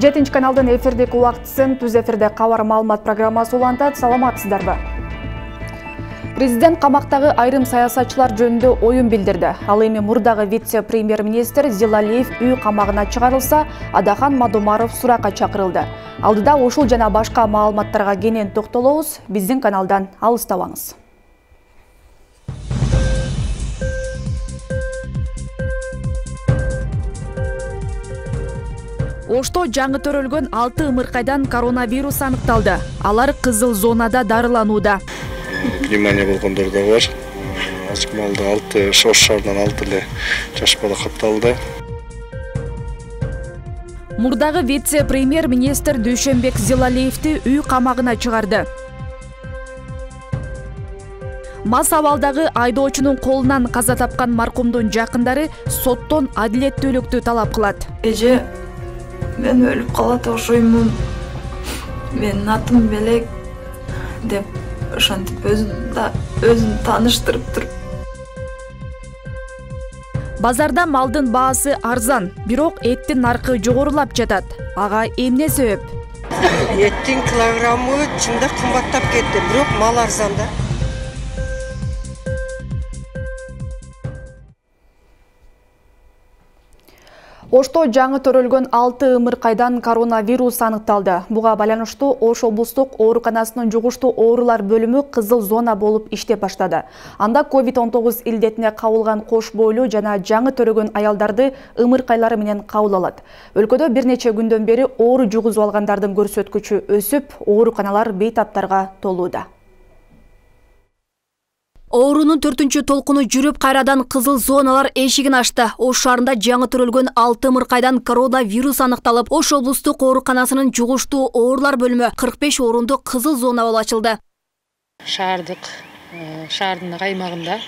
7 каналдын эфирдеги убактысын түз эфирде кабар маалымат программасы улантат. Саламатсыздарбы? Президент камактагы айрым саясатчылар жөнүндө оюн билдирди. Ал эми мурдагы вице-премьер-министр Зилалиев үй камагына чыгарылса, Адахан Мадумаров суракка чакырылды. Алдыда ушул жана башка маалыматтарга кенен токтолобуз. Биздин каналдан алыстабаңыз. Ошто жаңы төрөлгөн 6 ымыркайдан коронавирус аныкталды. Алар кызыл зонада дарыланууда. Пневмония болгондор да бар. Азык малда 6 Ош шаарынан 6 эле жаш бала катталды. Мурдагы вице-премьер-министр Дүйшөнбек Зилалиевди үй камагына чыгарды. Мас абалдагы айдоочунун колунан каза тапкан маркумдун жакындары соттон адилеттүүлүктү талап кылат. Мен өлүп калат окшоймун. Менин атым белек деп ошентип өзүн тааныштырып туруп. Базарда малдын баасы арзан, бирок эттин наркы жогорулап жатат. Ага эмне себеп? Эттин килограммы чында кымбаттап кетти, бирок мал арзан да. Ошто жаңы төрөлгөн 6 ымыркайдан коронавирус аныкталды. Буга байланыштуу Ош облустук ооруканасынын жугуштуу оорулар бөлүмү кызыл зона болуп иштеп баштады. Анда COVID-19 илдетине кабылган кош бойлуу жана жаңы төрөгөн аялдарды ымыркайлары менен кабыл алат. Өлкөдө бир нече күндөн бери оору жугузуп алгандардын көрсөткүчү өсүп, ооруканалар бейтаптарга толууда. Оорунун 4-чү толкуну жүрүп кайрадан кызыл зоналар эшигин ачты. Ош шаарында жаңы төрөлгөн 6 ымыркайдан коронавирус аныкталып, Ош облустук ооруканасынын жугуштуу оорулар бөлүмү 45 орундук кызыл зона болуп ачылды. Шаардын аймагында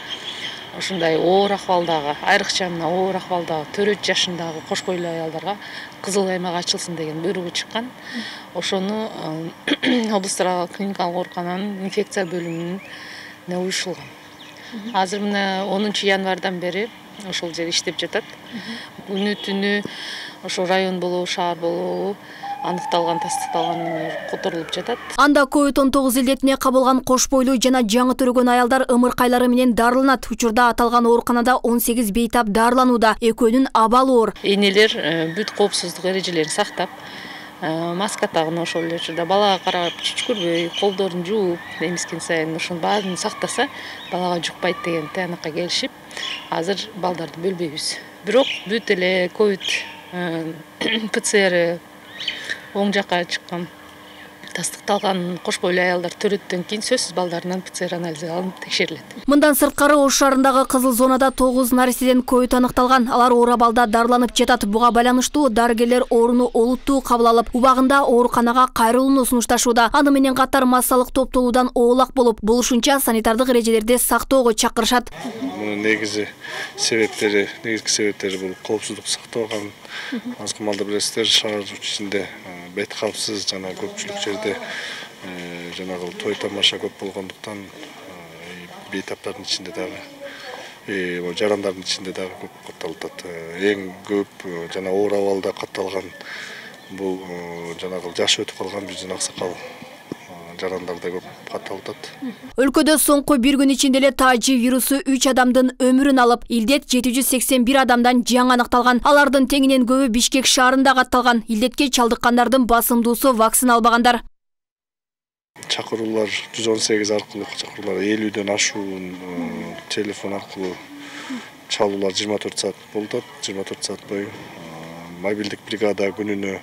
ушундай оор акыбалдагы, айрыкча мына оор акыбалдагы 4 жашындагы кош бойлуу аялдарга кызыл аймак ачылсын деген буйругу чыккан. Ошону облустук клиникалык оорукананын инфекция бөлүмүнүн уюшулган. Азыр мына 10 январдан бери ошол жер иштеп жатат. Күнү түнү ошо район болобу, шаар болобу аныкталган, тастыкталган которулуп жатат. Анда COVID-19 илдетине кабылган кош бойлуу жана жаңы төрөгөн аялдар ымыркайлары менен дарыланат. Учурда аталган ооруканада 18 бейтап дарыланууда. Экөөнүн абалы оор. Энелер бүт коопсуздук эрежелерин сактап, маска тагын ошол эле учурда балага карап түшкүрбөй, колдорун жууп, эмискен сайын ошонун баарын сактаса, балага жукпайт деген таанакка келишип, азыр балдарды бөлбөйбүз. Бирок бүт эле ковид ПЦР оң жакка чыккан, тастыкталган кош бойлуу аялдар төрөттөн кийин сөзсүз балдарынан ПЦР анализи алынып текшерилет. Мындан сырткары Ош шаарындагы кызыл зонада 9 нареседен ковид аныкталган. Алар оор абалда дарыланып жатат. Буга байланыштуу дарыгерлер ооруну олуттуу кабыл алып, убагында ооруканага кайрылууну сунушташууда. Аны менен катар массалык топтолуудан оолак болуп, болушунча санитардык эрежелерди сактоого чакырышат. Мунун негизги себептери бул коопсуздук сактоого. Азык малды билесиздер, шаар ичинде бет калпсыз жана көпчүлүк жерде жанагы той тамаша көп болгондуктан бейтаптардын ичинде дагы жарандардын ичинде дагы көп катталып атат. Эң көп жана оор абалда катталган бул жанагы жашы өтүп калган биздин аксакал жарандарда көп катталып атат. Өлкөдө соңку бир күн ичинде эле тажи вирусу 3 адамдын өмүрүн алып, илдет 781 адамдан жаңы аныкталган. Алардын теңинен көбү Бишкек шаарында катталган. Илдетке чалдыккандардын басымдуусу вакцина албагандар. Чакыруулар 118 аркылуу чакыруулар 50дөн ашуун телефон аркылуу чалуулар 24 саат болуп атат. 24 саат бою мобилдик бригада күнүнө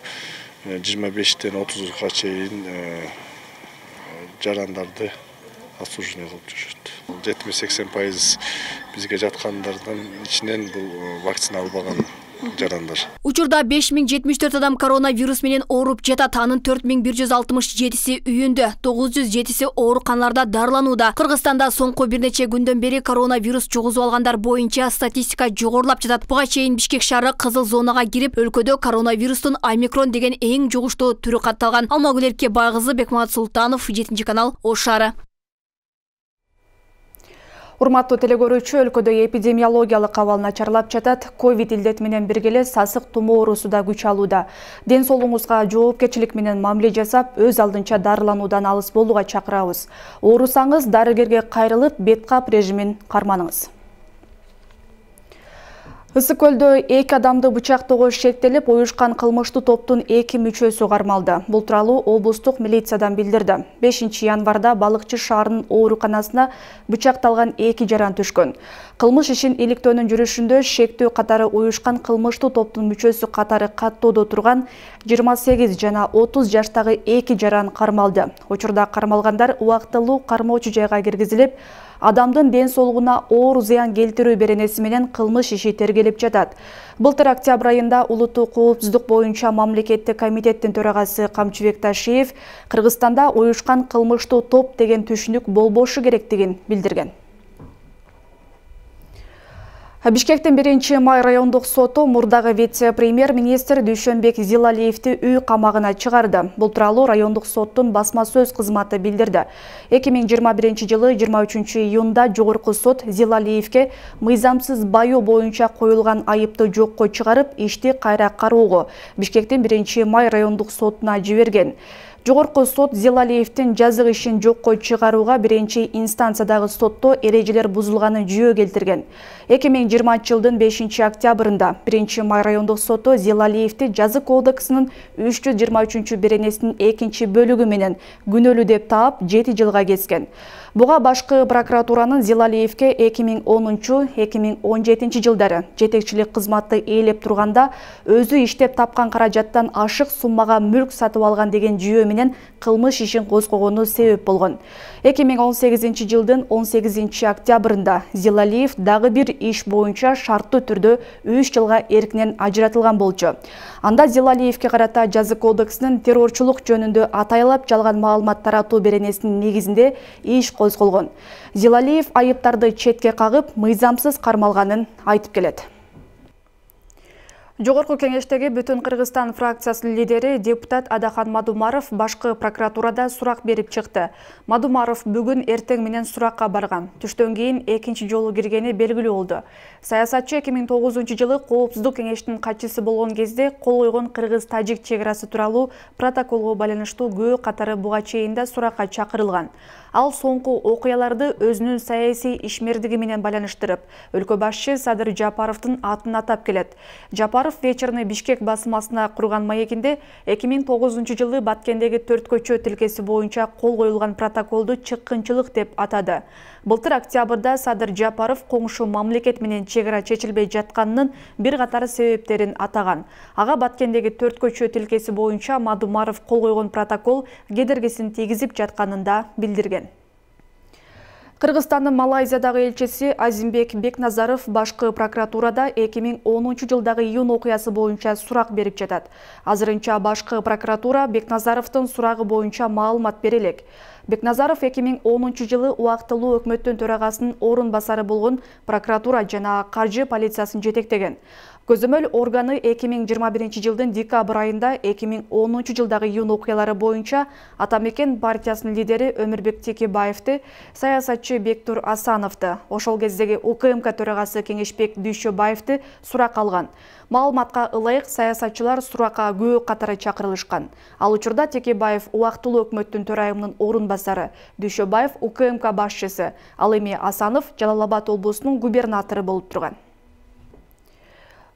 25ден 30га чейин жарандарды обслуживание кылып жүрүшөт. 70-80% бизге жаткандардын ичинен бул вакцина албаган жарандар. Учурда 5074 адам коронавирус менен ооруп жатат. Анын 4167си үйүндө, 907си ооруканаларда дарыланууда. Кыргызстанда соңку бир нече күндөн бери коронавирус жугузуп алгандар боюнча статистика жогорулап жатат. Буга чейин Бишкек шаары кызыл зонага кирип, өлкөдө коронавирустун омикрон деген эң жугуштуу түрү катталган. Алмагүл Эркебайкызы, Бекмамат Султанов, 7 канал, Ош шаары. Урматтуу телегөрүүчү, өлкөдө эпидемиологиялык абал начарлап жатат. Ковид илдети менен биргеле сасык тумоо оорусу да күч алууда. Ден соолугуңузга жоопкерчилик менен мамиле жасап, өз алдынча дарылануудан алыс болууга чакырабыз. Оорусаңыз дарыгерге кайрылып, бет кап режимин карманыңыз. Ысык көлдө 2 адамды бычактоого шектелип, уюшкан кылмыштуу топтун 2 мүчөсү кармалды. Бул тууралуу облустук милициядан билдирди. 5 январда Балыкчы шаарынын ооруканасына бычакталган 2 жаран түшкөн. Кылмыш ишин иликтөөнүн жүрүшүндө шектүү катары уюшкан кылмыштуу топтун мүчөсү катары каттоодо турган 28 жана 30 жаштагы 2 жаран кармалды. Учурда кармалгандар убактылуу кармоочу жайга киргизилип, адамдын ден соолугуна оор зыян келтирүү беренеси менен кылмыш иши тергелип жатат. Былтыр октябрь айында улуттук коопсуздук боюнча мамлекеттик комитеттин төрагасы Камчыбек Ташиев Кыргызстанда уюшкан кылмыштуу топ деген түшүнүк болбошу керектигин билдирген. Бишкектин 1-май райондук соту мурдагы вице-премьер-министр Дүйшөнбек Зилалиевди үй камагына чыгарды. Бул тууралуу райондук соттун басма сөз кызматы билдирди. 2021 жылы 23 июнда жогорку сот Зилалиевге мыйзамсыз баю боюнча коюлган айыпты жокко чыгарып, ишти кайра кароого Бишкектин 1-май райондук сотуна жиберген. Жогорку сот Зилалиевдин жазык ишин жокко чыгарууга 1-инстанциядагы сотто эрежелер бузулганын жүйө келтирген. 2020 жылдын 5 октябрында 1-май райондук соту Зилалиевди жазык кодексинин 323 беренесинин 2 бөлүгү менен күнөөлүү деп таап 7 жылга kesкен. Буга башкы прокуратуранын Зилалиевге 2010-2017 жылдары жетекчилик кызматты ээлеп турганда өзү иштеп тапкан каражаттан ашык суммага мүлк сатып алган деген жүйө менен кылмыш ишин козгогону себеп болгон. 2018 жылдын 18 октябрында Зилалиев дагы бир иш боюнча шарттуу түрдө 3 жылга эркинен ажыратылган болчу. Анда Зилалиевге карата жазык кодексинин террорчулук жөнүндө атайлап жалган маалымат таратуу беренесинин негизинде иш козголгон. Зилалиев айыптарды четке кагып, мыйзамсыз кармалганын айтып келет. Жогорку кеңештеги Бүтүн Кыргызстан фракциясынын лидери депутат Адахан Мадумаров башкы прокуратурада сурак берип чыкты. Мадумаров бүгүн эртең менен суракка барган. Түштөн кийин экинчи жолу киргени белгилүү болду. Саясатчы 2009 жылы Коопсуздук кеңештин катчысы болгон кезде кол койгон Кыргыз-Тажик чек-арасы тууралуу протоколго байланыштуу күбө катары буга чейин да суракка чакырылган. Ал соңку окуяларды өзүнүн саясий ишмердиги менен байланыштырып, өлкө башчы Садыр Жапаровдун атын атап келет. Жапаров вечерный Бишкек басмасына курган маегинде 2009 жылы Баткендеги 4 көчө тилкеси боюнча кол коюлган протоколду чыккынчылык деп атады. Былтыр октябрда Садыр Жапаров коңшу мамлекет менен чек-ара чечилбей жатканынын бир катар себептерин атаган. Ага Баткендеги 4 көчө тилкеси боюнча Мадумаров кол койгон протокол кедергисин тийгизип жатканын да билдирген. Кыргызстандын Малайзиядагы элчиси Азимбек Бекназаров башкы прокуратурада 2010 жылдагы июнь окуясы боюнча сурак берип жатат. Азырынча башкы прокуратура Бекназаровдун сурагы боюнча маалымат бере элек. Бекназаров 2010 жылы убактылуу өкмөттүн төрагасынын орун басары болгон прокуратура жана каржы полициясын жетектеген. Көзөмөл органы 2021 жылдын декабрь айында 2010 жылдагы июнь окуялары боюнча Атамекен партиясынын лидери Өмүрбек Текебаевди, саясатчы Бектур Асановду, ошол кездеги УКМК төрагасы Кеңешбек Дүйшөбаевди сурак алган. Маалыматка ылайык саясатчылар суракка күбө катары чакырылышкан. Ал учурда Текебаев убактылуу өкмөттүн төрайымынын орун басары, Дүйшөбаев УКМК башчысы, ал эми Асанов Жалал Абад облусунун губернатору болуп турган.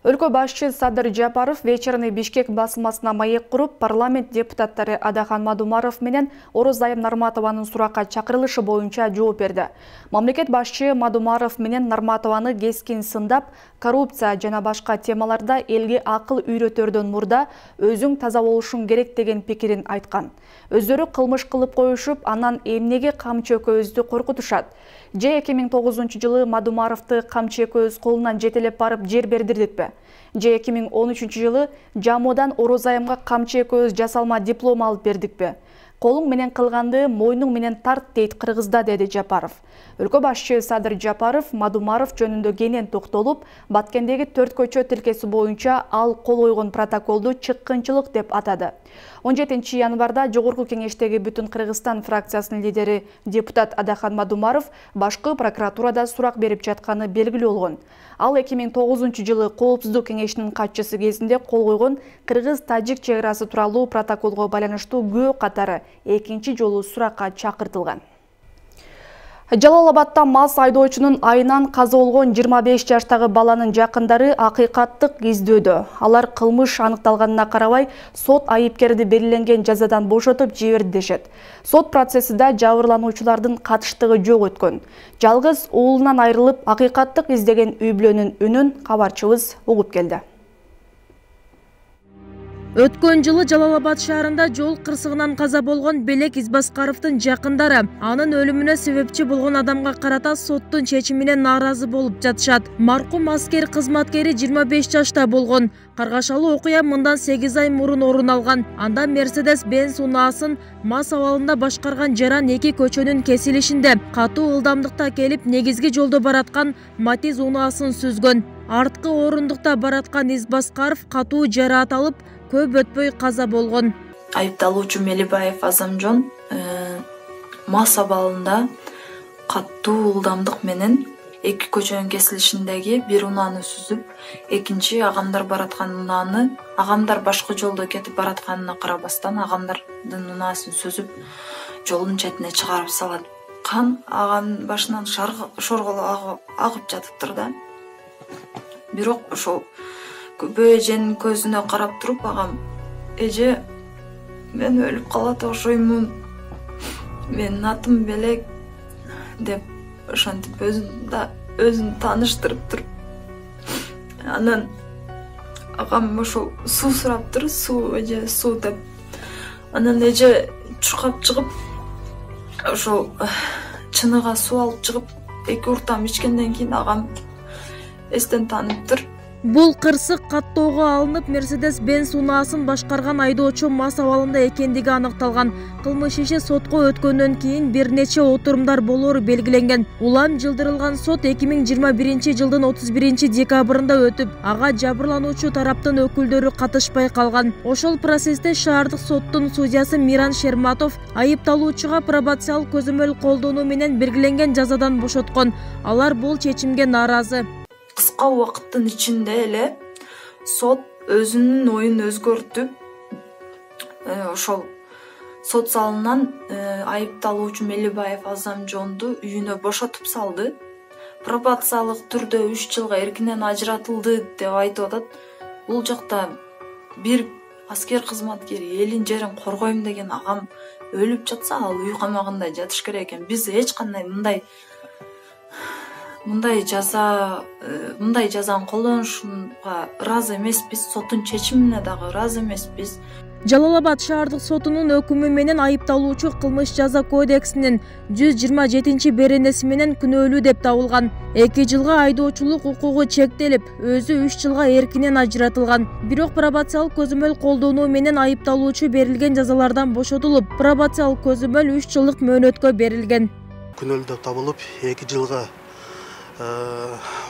Өлкө башчы Садыр Жапаров вечерный Бишкек басмасына маек куруп, парламент депутаттары Адахан Мадумаров менен Орозайым Нарматованын суракка чакырылышы боюнча жооп берди. Мамлекет башчы Мадумаров менен Нарматованы кескин сындап, коррупция жана башка темаларда элге акыл үйрөтөрдөн мурда өзүң таза болушуң керек деген пикирин айткан. Өздөрү кылмыш кылып коюшуп, анан эмнеге камчы экөөбүздү коркутушат? Же 2009 жылы Мадумаровду камчы экөөбүз колунан жетелеп барып жер бердирдикпи? Же 2013 жылы Жамодан Орозайымга камчы экөөбүз жасалма диплом алып бердикпи? Колуң менен кылганды мойнуң менен тарт дейт кыргызда, деди Жапаров. Өлкө башчы Садыр Жапаров Мадумаров жөнүндө кенен токтолуп, Баткендеги 4 көчө тилкеси боюнча ал кол койгон протоколду чыккынчылык деп атады. 17 январда Жогорку кеңештеги Бүтүн Кыргызстан фракциясынын лидери депутат Адахан Мадумаров башкы прокуратурада сурак берип жатканы белгилүү болгон. Ал 2009 Коопсуздук кеңешинин катчысы кезинде кол койгон Кыргыз-Тажик чек арасы тууралуу протоколго байланыштуу күбө катары экинчи жолу суракка чакыртылган. Жалалабадда мас айдоочунун айынан каза болгон 25 жаштагы баланын жакындары акыйкаттык издөөдө. Алар кылмыш аныкталганына карабай, сот айыпкерди белгиленген жазадан бошотуп жиберди дешет. Сот процессида жабырлануучулардын катыштыгы жок өткөн. Жалгыз уулунан айрылып, акыйкаттык издеген үй бүлөнүн үнүн кабарчыбыз угуп келди. Өткөн жылы Жалалабад шаарында жол кырсыгынан каза болгон Белек Избаскаровдун жакындары анын өлүмүнө себепчи болгон адамга карата соттун чечимине нааразы болуп жатышат. Маркум аскер кызматкери 25 жашта болгон. Каргашалуу окуя мындан 8 ай мурун орун алган. Анда Mercedes-Benz унаасын мас абалында башкарган жаран эки көчөнүн кесилишинде катуу ылдамдыкта келип негизги жолдо бараткан Matiz унаасын сүзгөн. Арткы орундукта бараткан Избаскаров катуу жараат алып, көп өтпөй каза болгон. Айыпталуучу Мелибаев Азамжон мас абалында катуу ылдамдык менен эки көчөнүн кесилишиндеги бир унааны сүзүп, экинчи агамдар бараткан унааны, агамдар башка жолдо кетип баратканына карабастан агамдардын унаасын сүзүп, жолдун четине чыгарып салат. Кан агамдын башынан шорголуп агып жатыптыр да. Бирок ошол күбө эженин көзүнө карап туруп, агам эже мен өлүп калат окшоймун, менин атым Белек деп ошентип өзүн тааныштырып туруп, анан агам ошол суу сураптыр, эже суу деп, анан эже чуркап чыгып, ошол чыныга суу алып чыгып, эки уртам ичкенден кийин агам эстен таныптыр. Бул кырсык каттоого алынып, Mercedes-Benz унаасын башкарган айдоочу мас абалында экендиги аныкталган. Кылмыш иши сотко өткөндөн кийин бир нече отурумдар болору белгиленген. Улам жылдырылган сот 2021 жылдын 31 декабрында өтүп, ага жабырлануучу тараптын өкүлдөрү катышпай калган. Ошол процессте шаардык соттун судьясы Миран Шерматов айыпталуучуга пробациялык көзөмөл колдонуу менен белгиленген жазадан бошоткон. Алар бул чечимге нааразы. Кыска убакыттын ичинде эле сот өзүнүн оюн өзгөртүп, ошол сот залынан айыпталуучу Мелибаев Азамжонду үйүнө бошотуп салды. Пробациялык түрдө 3 жылга эркинен ажыратылды деп айтып атат. Бул жакта бир аскер кызматкери элин жерин коргойм деген агам өлүп жатса, ал үй камагында жатыш керек экен. Биз эч кандай мындай жазаны колдонушунга ыраазы эмеспиз, соттун чечимине дагы ыраазы эмеспиз. Жалалабад шаардык сотунун өкүмү менен айыпталуучу кылмыш жаза кодексинин 127 беренеси менен күнөөлүү деп табылган. 2 жылга айдоочулук укугу чектелип, өзү 3 жылга эркинен ажыратылган. Бирок пробациялык көзөмөл колдонуу менен айыпталуучу берилген жазалардан бошотулуп, пробациялык көзөмөл 3 жылдык мөөнөткө берилген. Күнөөлүү деп табылып, 2 жылга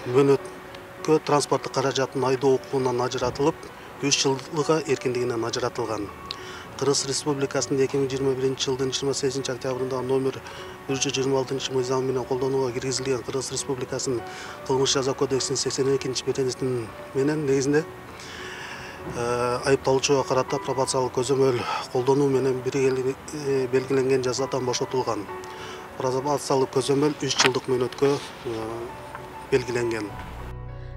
мөөнөткө транспорттук каражатын айдоо укугунан ажыратылып, 3 жылга эркиндигинен ажыратылган. Кыргыз Республикасынын 2021 жылдын 28 октябрында номер 126 мыйзамы менен колдонууга киргизилген Кыргыз Республикасынын кылмыш жаза кодексинин 82 беренесинин менен негизинде айыпталуучуга карата пробациялык көзөмөл колдонуу менен белгиленген жазадан бошотулган. Пробациялык көзөмөл 3 жылдык мөөнөткө белгиленген.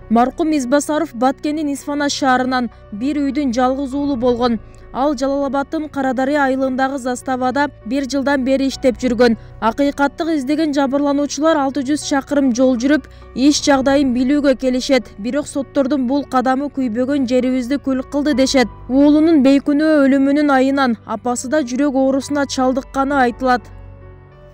Маркум Избасаров Баткендин Исфана шаарынан бир үйдүн жалгыз уулу болгон. Ал Жалалабадтын Карадарыя айылындагы заставада 1 жылдан бери иштеп жүргөн. Акыйкаттык издеген жабырлануучулар 600 чакырым жол жүрүп, иш жагдайын билүүгө келишет. Бирок соттордун бул кадамы күйбөгөн жерибизди күл кылды дешет. Уулунун бейкүнөө өлүмүнүн айынан апасы да жүрөк оорусуна чалдыкканы айтылат.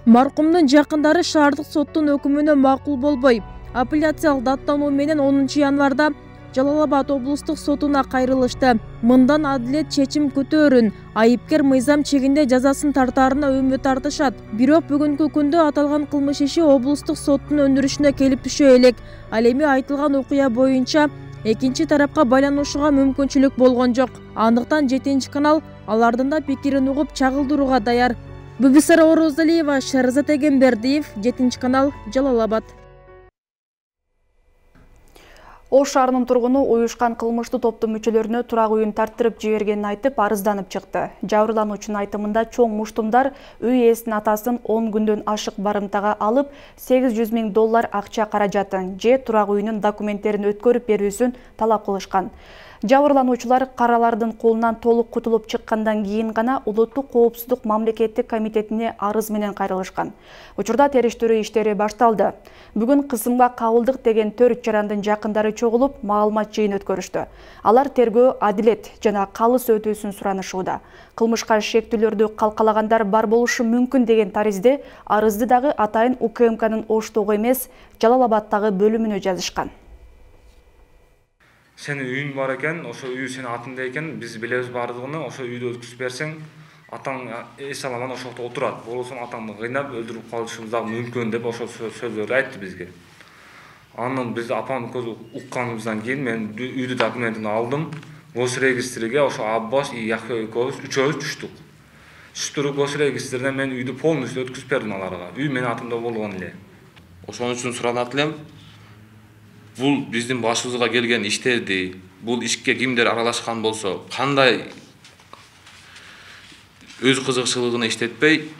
Маркумдун жакындары шаардык соттун өкүмүнө макул болбой, апелляциялык даттануу менен 10 январда Жалалабад облустук сотуна кайрылышты. Мындан адилет чечим күтөөрүн, айыпкер мыйзам чегинде жазасын тартаарына үмүт артышат. Бирок бүгүнкү күндө аталган кылмыш иши облустук соттун өндүрүшүнө келип түшө элек. Ал эми айтылган окуя боюнча экинчи тарапка байланышууга мүмкүнчүлүк болгон жок. Андыктан 7 канал алардын да пикирин угуп чагылдырууга даяр. Бүбүсара Орозалиева, Шарзат Эгембердиев, 7 канал, Жалал-Абад. Ош шаарынын тургуну уюшкан кылмыштуу топтун мүчөлөрүнө турак үйүн тартырып жибергенин айтып арызданып чыкты. Жабырлануучунун айтымында чоң муштумдар үй ээсинин атасын 10 күндөн ашык барымтага алып, $800 000 акча каражатын же турак үйүнүн документтерин өткөрүп берүүсүн талап кылышкан. Жабырлануучулар каралардын колунан толук кутулуп чыккандан кийин гана Улуттук коопсуздук мамлекеттик комитетине арыз менен кайрылышкан. Учурда териштирүү иштери башталды. Бүгүн кысымга кабылдык деген 4 жарандын жакындары чогулуп, маалымат жыйын өткөрүштү. Алар тергөө, адилет жана калыс өтүүсүн суранышууда. Кылмышка шектүүлөрдү калкалагандар бар болушу мүмкүн деген таризде арызды дагы атайын УКМКнын Оштогу эмес, Жалал-Абадтагы бөлүмүнө жазышкан. Senin үйün var eken, oşo үйü senin atında eken, biz bileriz bardığını, oşo үйді ötküsüp bersen, atan esalaman oşoqta oturat. Bolsun atanı kıynap, öldürüp kalışımızda mümkün dep oşo sözleri aytты bizge. Anın biz apam közü uqqanımızdan keyin men үйді dokumentini aldım. Gosregistriga oşo Abbas, Yaxyoykovic üçöz düştük. Düştürüp Gosregistrden men үйді polnüstü ötküsüp berdim alarga. Üy men atımda bolgan ile. Oşonun üçün suranat elem. Бул биздин башыбызга келген иштерди, бул ишке кимдер аралашкан болсо, кандай өз кызыкчылыгына иштетпей,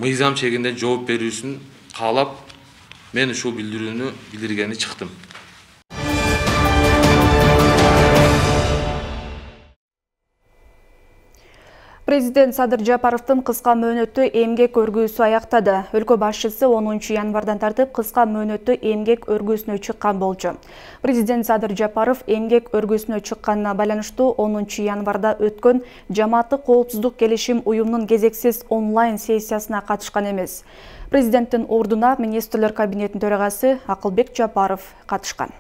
мыйзам чегинде жооп берүүсүн каалап, мен ушул билдирүүнү билдиргени чыктым. Президент Садыр Жапаровдун кыска мөөнөттүү эмгек өргүүсү аяктады. Өлкө башчысы 10 январдан тартып кыска мөөнөттүү эмгек өргүүсүнө чыккан болчу. Президент Садыр Жапаров эмгек өргүүсүнө чыкканына байланыштуу 10 январда өткөн Жамааттык коопсуздук келишим уюмунун кезексиз онлайн сессиясына катышкан эмес. Президенттин ордуна министрлер кабинетинин төрагасы Акылбек Жапаров катышкан.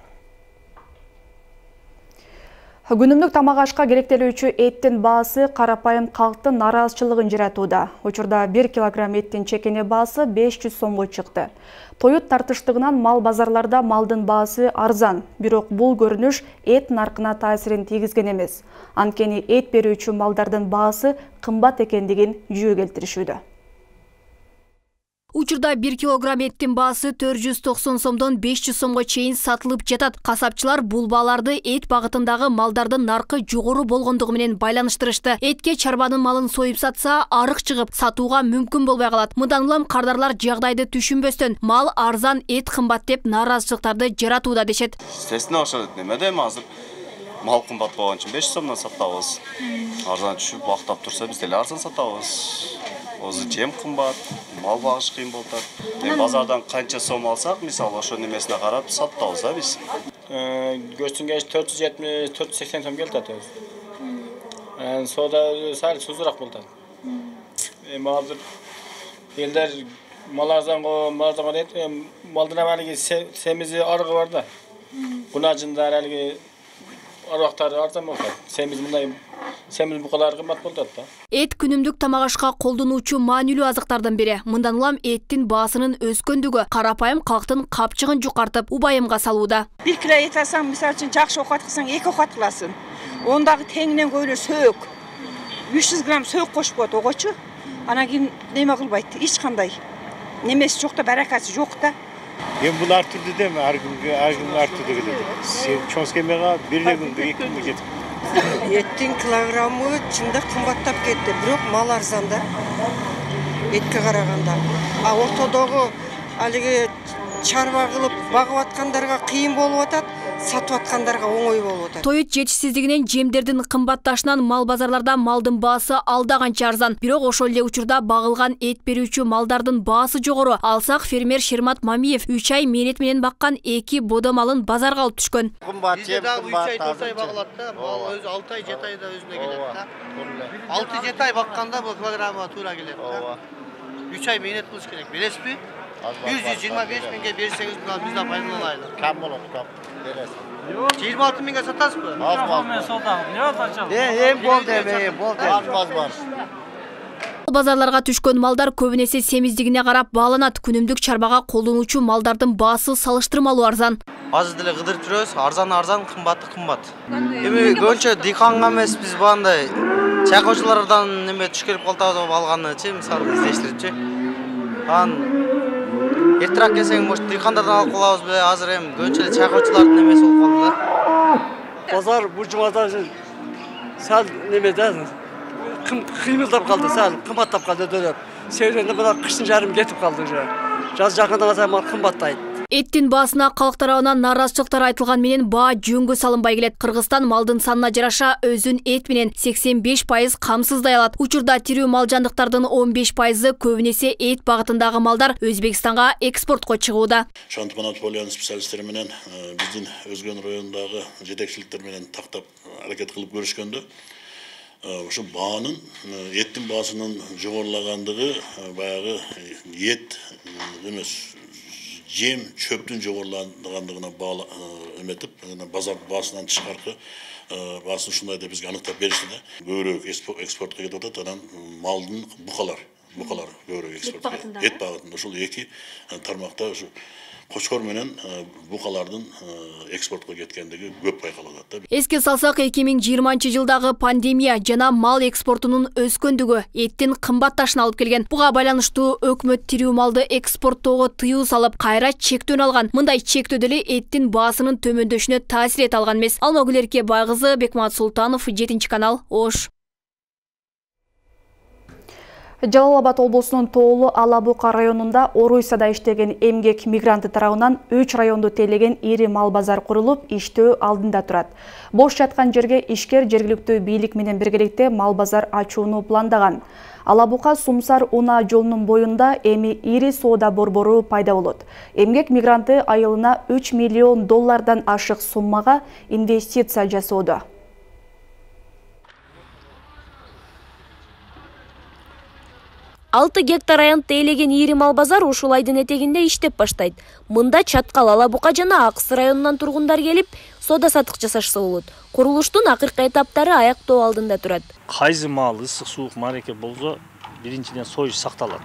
Күнүмдүк тамак ашка керектелүүчү эттин баасы карапайым калктын нараазычылыгын жаратууда. Учурда 1 килограмм эттин чекене баасы 500 сомго чыкты. Тоют тартыштыгынан мал базарларда малдын баасы арзан, бирок бул көрүнүш эт наркына таасирин тийгизген эмес. Анткени эт берүүчү малдардын баасы кымбат экендигин жүйө келтиришүүдө. Учурда 1 килограмм эттин баасы 490 сомдон 500 сомго чейин сатылып жатат. Касапчылар бул бааларды эт багытындагы малдардын наркы жогору болгондугу менен байланыштырышты. Этке чарбанын малын союп сатса, арык чыгып, сатууга мүмкүн болбой калат. Мындан улам кардарлар жагдайды түшүнбөстөн, мал арзан, эт кымбат деп нааразычылыктарды жаратууда дешет. Естественно, ошо немедем азыр мал кымбат болгон үчүн 500 сомдон сатабыз. Арзан түшүп, бактап турса биз деле арзан сатабыз. Озы жем кымбат, мал багыш кыйын болуп атат. Базардан канча сом алсак, мисалы ошо немесине карап сатабыз да биз. Göçtüngө 470-480 сом келет атабыз. Сода сал сузураак болот. Азыр элдер мал арзанго, дейт, малдын алиги семизи арыгы бар да. Кунажындар алиги арыктары арзан болот. Семиз мындай Семиз букалар кымбат болот да. Эт күнүмдүк тамак ашка колдонуучу маанилүү азыктардан бири. Мындан улам эттин баасынын өскөндүгү карапайым калктын капчыгын жукартып, убайымга салууда. 1 кило эт алсаң, мисалы үчүн жакшы окат кылсаң, 2 окат кыласың. Ондагы теңинен көйлө сөөк. 300 грамм сөөк кошуп коет огочу. Анан кийин неме кылбайт, эч кандай. Немеси жок да, баракасы жок да. Бул ар түрдүү дем, ар күнгө ар түрдүү келет. Чоң схемага 1 күнгө 2 күнгө жетип. Еттин килограммы чында кымбаттап кетти, бирок мал арзан да. Этке караганда. А ортодогу алиги чарба кылып багып аткандарга кыйын болуп атат, сатып аткандарга оңой болуп атат. Тоют жетишсиздигинен жемдердин кымбатташынан мал базарларда малдын баасы алда канча арзан. Бирок ошол эле учурда багылган эт берүүчү малдардын баасы жогору. Алсак фермер Шермат Мамиев 3 ай мээрет менен баккан 2 бодо малын базарга алып түшкөн. Кымбат, жем кымбат. 3 ай 4 ай багылат да, мал өзү 6 ай 7 айда өзүнө келет да. 6-7 ай бакканда бул килограмма туура келет да. 3 ай мээрет кылыш керек, бересизби? 125 миңге берсеңиз бизде пайдаланайлы. Кам болот, кам. Бересиз. 26 миңге сатасызбы? Аз мен сотам. Не атачам? Эм болду. Аз бар. Базарларга түшкөн малдар көбүнесе семиздигине карап бааланат. Күнүмдүк чарбага колдонуучу малдардын баасы салыштырмалуу арзан. Азыр деле кыдырып жүрөбүз, арзан, кымбаты кымбат. Эми көбүнчө дыйканга эмес биз бандай чайкоочулардан неме түшкөрүп калтабыз алганычы мисалы издештирипчи. Анан эртерээк келсең, может, дыйкандардан алып калабызбы? Азыр эми көбүнчө эле чайкоочулардын немеси болуп калды да. Базар бул жумада сал немеде кыймылдап калды, сал кымбаттап калды дөдөп. Себебинде мына кыштын жарым кетип калды уже. Жаз жакындан сайын кымбаттайт. Эттин баасына калк тарабынан нааразычылыктар айтылган менен баа жөнгө салынбай келет. Кыргызстан малдын санына жараша өзүн эт менен 85% камсыздай алат. Учурда тирүү мал жандыктардын 15%ы көбүнесе эт багытындагы малдар Өзбекстанга экспортко чыгууда. Шантип монополиянын специалисттери менен биздин Өзгөн районундагы жетекчиликтер менен тактап аракет кылып көрүшкөндө ошо баанын эттин баасынын жогорулагандыгы баягы эт эмес жем чөптүн жогорулагандыгына баалуу эметип базар баасынан тышкаркы баасын ушундай деп бизге аныктап беришти да. Көбүрөөк экспортко кетип атат, анан малдын букалар көбүрөөк экспортко эт багытында ушул эки тармакта ушу кочкор менен букалардын экспортко кеткендиги көп байкалып атат да. Эске салсак 2020-жылдагы пандемия жана мал экспортунун өскөндүгү эттин кымбатташына алып келген. Буга байланыштуу өкмөт тирүү малды экспорттоого тыюу салып, кайра чектөөнү алган. Мындай чектөө деле эттин баасынын төмөндөшүнө таасир эте алган эмес. Алмагүл Эрке Байгызы, Бекмамат Султанов, 7-канал, Ош. Жалал-Абад облусунун Тоолу Алабука районунда Оруйсада иштеген эмгек мигранты тарабынан 3 районду тейлеген ири мал базар курулуп, иштөө алдында турат. Бош жаткан жерге ишкер жергиликтүү бийлик менен биргеликте мал базар ачууну пландаган. Алабука Сумсар Уна жолунун боюнда эми ири соода борбору пайда болот. Эмгек мигранты айылына $3 миллион ашык суммага инвестиция жасоодо. 6 гектар аянт тейлеген ири мал базар ушул айдын этегинде иштеп баштайт. Мында Чаткал, Алабука жана Аксы районунан тургундар келип, соода сатык жасашса болот. Курулуштун акыркы этаптары аяктоо алдында турат. Кайсы мал ысык суук мареке болсо, биринчиден союз сакталат.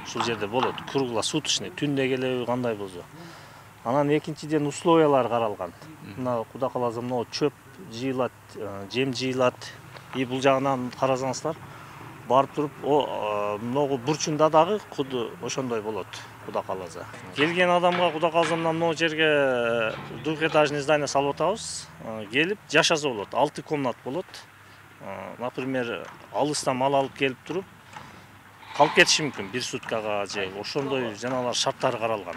Ушул жерде болот. Круглосуточный, түндө келеби кандай болсо. Анан экинчиден условиялар каралган. Мына Куда каласа мына чөп жыйылат, жем жыйылат. И бул жагынан карасаңыздар, барып туруп, многу бурчунда дагы куду ошондой болот, Куда каласа. Келген адамга Куда каласа мына жерге двухэтажный здание салып атабыз. Келип жашаса болот. 6 комнат болот. Например, алыстан мал алып келип туруп, калып кетиши мүмкүн 1 суткага же ошондой жанагылар шарттары каралган.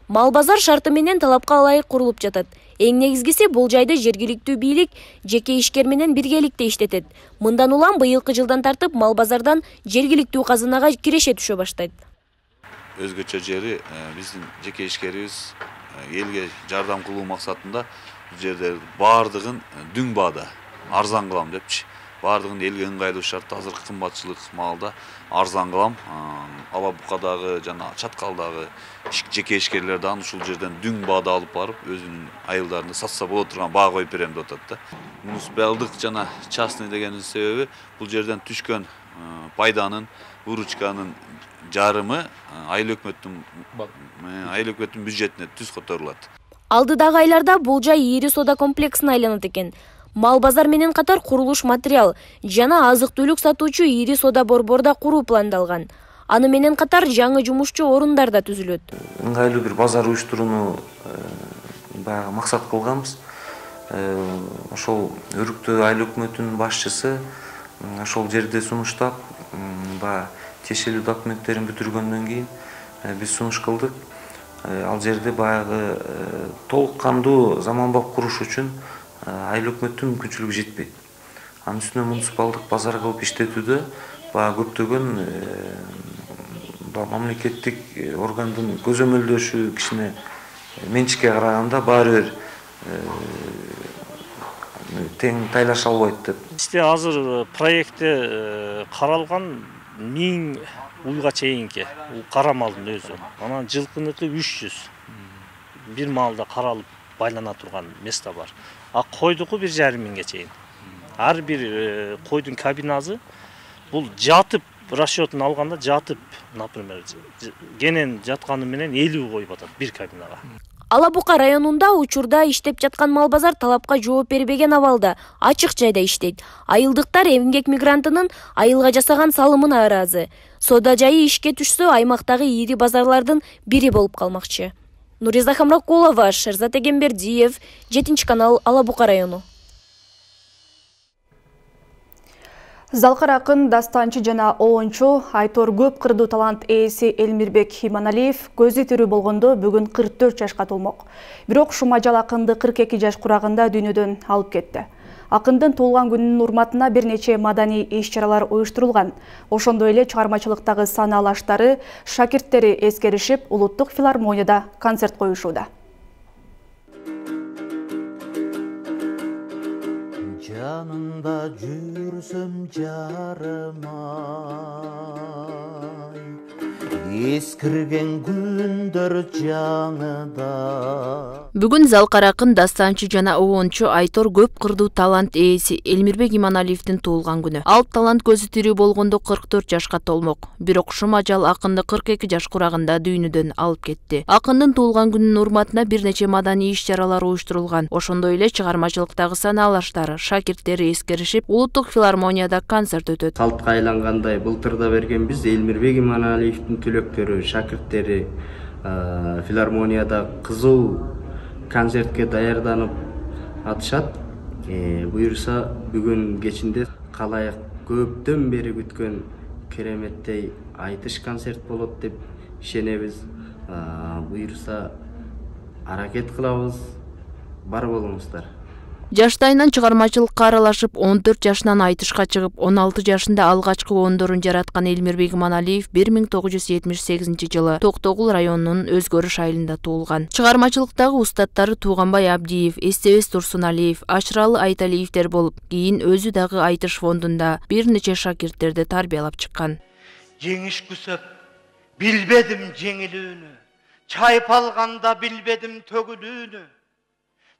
Мал базар шарты менен талапка ылайык курулуп жатат. Эң негизгиси бул жайды жергиликтүү бийлик жеке ишкер менен биргеликте иштетет. Мындан улам быйылкы жылдан тартып мал базардан жергиликтүү казынага киреше түшө баштайт. Өзгөчө жери биздин жеке ишкерибиз элге жардам кылуу максатында бул жерде баардыгын дүң баада арзан кылам депчи. Баардыгын элге ыңгайлуу шартта азыркы кымбатчылык маалда арзан кылам. Алабукадагы жана Чаткалдагы жеке ишкерлер дагы ушул жерден дүң баада алып барып, өзүнүн айылдарына сатса болот турган баа коюп берем деп атат да. Муниципалдык жана частный дегенин себеби бул жерден түшкөн пайданын, выручканын жарымы айыл өкмөттүн бюджетине түз которулат. Алдыдагы айларда бул жай ири соода комплексине айланат экен. Мал базар менен катар курулуш материал жана азык-түлүк сатуучу ири соода борборда куруу пландалган. Аны менен катар жаңы жумушчу орундар да түзүлөт. Ыңгайлуу бир базар уюштурууну баягы максат кылганбыз. Ошол Өрүктө айыл өкмөтүнүн башчысы ошол жерде сунуштап, баягы тиешелүү документтерин бүтүргөндөн кийин биз сунуш кылдык. Ал жерде баягы толук кандуу заманбап куруш үчүн айыл өкмөттүн мүмкүнчүлүгү жетпейт. Анын үстүнө муниципалдык базар кылып иштетүүдө баягы көптөгөн мамлекеттик органдын көзөмөлдөшү кичине менчикке караганда баары бир тең тайлаша албайт деп. Бизде азыр проектте каралган 1000 уйга чейинки кара малдын өзү. Анан жылкыныкы 300. Бир маалда каралып байлана турган место бар. А койдуку 1,5 миңге чейин. Ар бир койдун кабинасы бул жатып расчетун алганда жатып, например, кенен жатканы менен 50 коюп атат бир кабинага. Ала Бука районунда учурда иштеп жаткан мал базар талапка жооп бербеген абалда, ачык жайда иштейт. Айылдыктар эмгек мигрантынын айылга жасаган салымына ыраазы. Соода жайы ишке түшсө, аймактагы ири базарлардын бири болуп калмакчы. Нуриза Хамракулова, Шерзат Эгембердиев, 7 канал, Ала Бука району. Залкар акын, дастанчы жана оончу Айтор көп кырдуу талант ээси Элмирбек Иманалиев көзү тирүү болгондо бүгүн 44 жашка толмок. Бирок Шумажал акынды 42 жаш курагында дүйнөдөн алып кетти. Акындын туулган күнүнүн урматына бир нече маданий иш-чаралар уюштурулган. Ошондой эле чыгармачылыктагы санаалаштары, шакирттери эскеришип, улуттук филармонияда концерт коюшууда. Жанында жүрсөм жарымай, эскирген күндөр жаңыда. Бүгүн Залкар акын, дастанчы жана оончу Айтор көп кырдуу талант ээси Элмирбек Иманалиевдин туулган күнү. Алып талант көзү тирүү болгондо 44 жашка толмок. Бирок Шумажал акынды 42 жаш курагында дүйнөдөн алып кетти. Акындын туулган күнүнүн урматына бир нече маданий иш-чаралар уюштурулган. Ошондой эле чыгармачылыктагы санаалаштары, шакирттери эскеришип, улуттук филармонияда концерт өтөт. Калтка айлангандай былтырда бергенбиз Элмирбек Иманалиевдин түлөктөрү, шакирттери филармонияда кызуу концертке даярданып атышат. Буюрса бүгүн кечинде калайык көптөн бери күткөн кереметтей айтыш концерт болот деп ишенебиз. Буюрса аракет кылабыз, бар болуңуздар. Жаштайынан чыгармачылыкка аралашып, 14 жашынан айтышка чыгып, 16 жашында алгачкы оондорун жараткан Элмирбек Иманалиев 1978 жылы Токтогул районунун Өзгөрүш айылында туулган. Чыгармачылыктагы устаттары Тууганбай Абдиев, Эстебес Турсуналиев, Ашыралы Айталиевдер болуп, кийин өзү дагы айтыш фондунда бир нече шакирттерди тарбиялап чыккан. Жеңиш күсөп, билбедим жеңилүүнү, чайпалганда билбедим төгүлүүнү.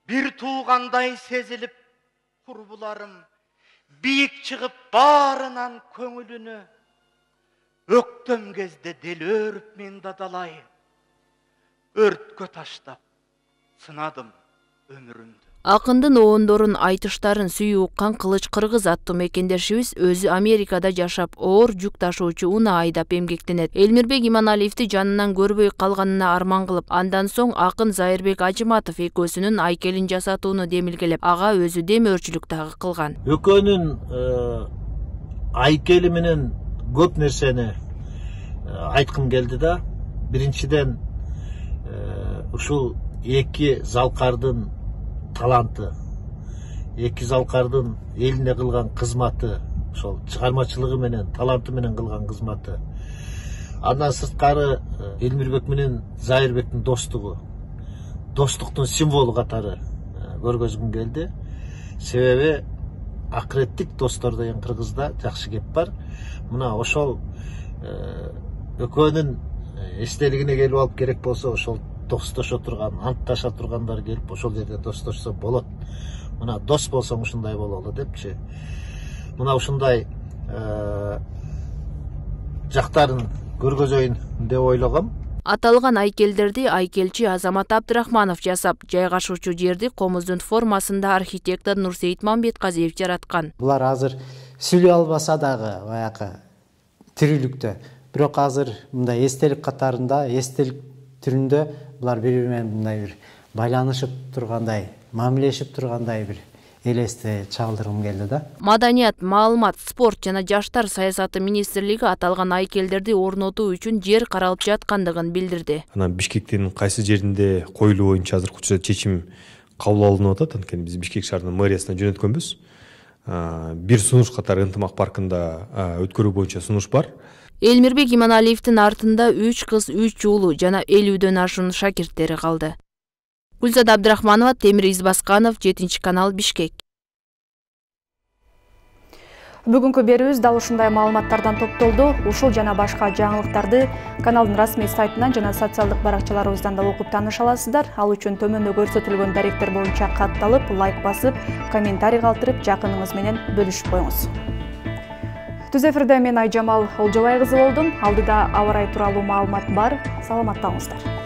Bir tuğanday sezilip kurbularım, biyik çıkıp bağrınan köngülünü, öktüm gezde deli örüp men dadalay, örtkö taştap sınadım ömürümdü. Акындын оондорун, айтыштарын сүйүү уккан Кылыч Кыргыз аттуу мекендешибиз өзү Америкада жашап, оор жүк ташуучу унаа айдап эмгектенет. Элмирбек Иманалиевди жанынан көрбөй калганына арман кылып, андан соң акын Зайырбек Ажыматов экөөсүнүн айкелин жасатууну демилгелеп, ага өзү демөөрчүлүк дагы кылган. Экөөнүн айкели менен көп нерсени айткым келди да. Биринчиден ушул эки Залкардын таланты, эки Залкардын элине кылган кызматы, ошол чыгармачылыгы менен, таланты менен кылган кызматы. Андан сырткары Элмирбек менен Зайырбектин достугу, достуктун символу катары көргөзгүм келди. Себеби акыреттик достор деген Кыргызда жакшы кеп бар. Мына ошол экөөнүн эстелигине келип алып керек болсо, ошол достошо турган, антташа тургандар келип ошол жерде достошсо болот. Мына дос болсоң ушундай бололу депчи. Мына ушундай жактарын көргөзөйүн деп ойлогом. Аталган айкелдерди айкелчи Азамат Абдрахманов жасап, жайгашуучу жерди комуздун формасында архитектор Нурсейит Мамбетказиев жараткан. Булар азыр сүйлөй албаса дагы баягы тирүүлүктө, бирок азыр мындай эстелик катарында, эстелик түрүндө булар бири-бири менен мындай бир байланышып тургандай, мамилешип тургандай бир элести чагылдыргым келди да. Маданият, маалымат, спорт жана жаштар саясаты министрлиги аталган айкелдерди орнотуу үчүн жер каралып жаткандыгын билдирди. Анан Бишкектин кайсы жеринде коюлуу боюнча азыр чечим кабыл алынып атат. Анткени биз Бишкек шаарынын мэриясына жөнөткөнбүз. Бир сунуш катары ынтымак паркында өткөрүү боюнча сунуш бар. Элмирбек Иманалиевдин артында 3 кыз, 3 уулу жана 50дөн ашуун шакирттери калды. Гүлзат Абдрахманова, Темир Избасканов, 7 канал, Бишкек. Бүгүнкү берүүбүз дал ушундай маалыматтардан топтолду. Ушул жана башка жаңылыктарды каналдын расмий сайтынан жана социалдык баракчаларыбыздан да окуп тааныша аласыздар. Ал үчүн төмөндө көрсөтүлгөн даректер боюнча катталып, лайк басып, комментарий калтырып, жакыныңыз менен бөлүшүп коюңуз. Түз эфирде мен Айжамал Олжобай кызы болдум. Алдыда аба ырайы тууралуу маалымат бар. Саламаттаңыздар.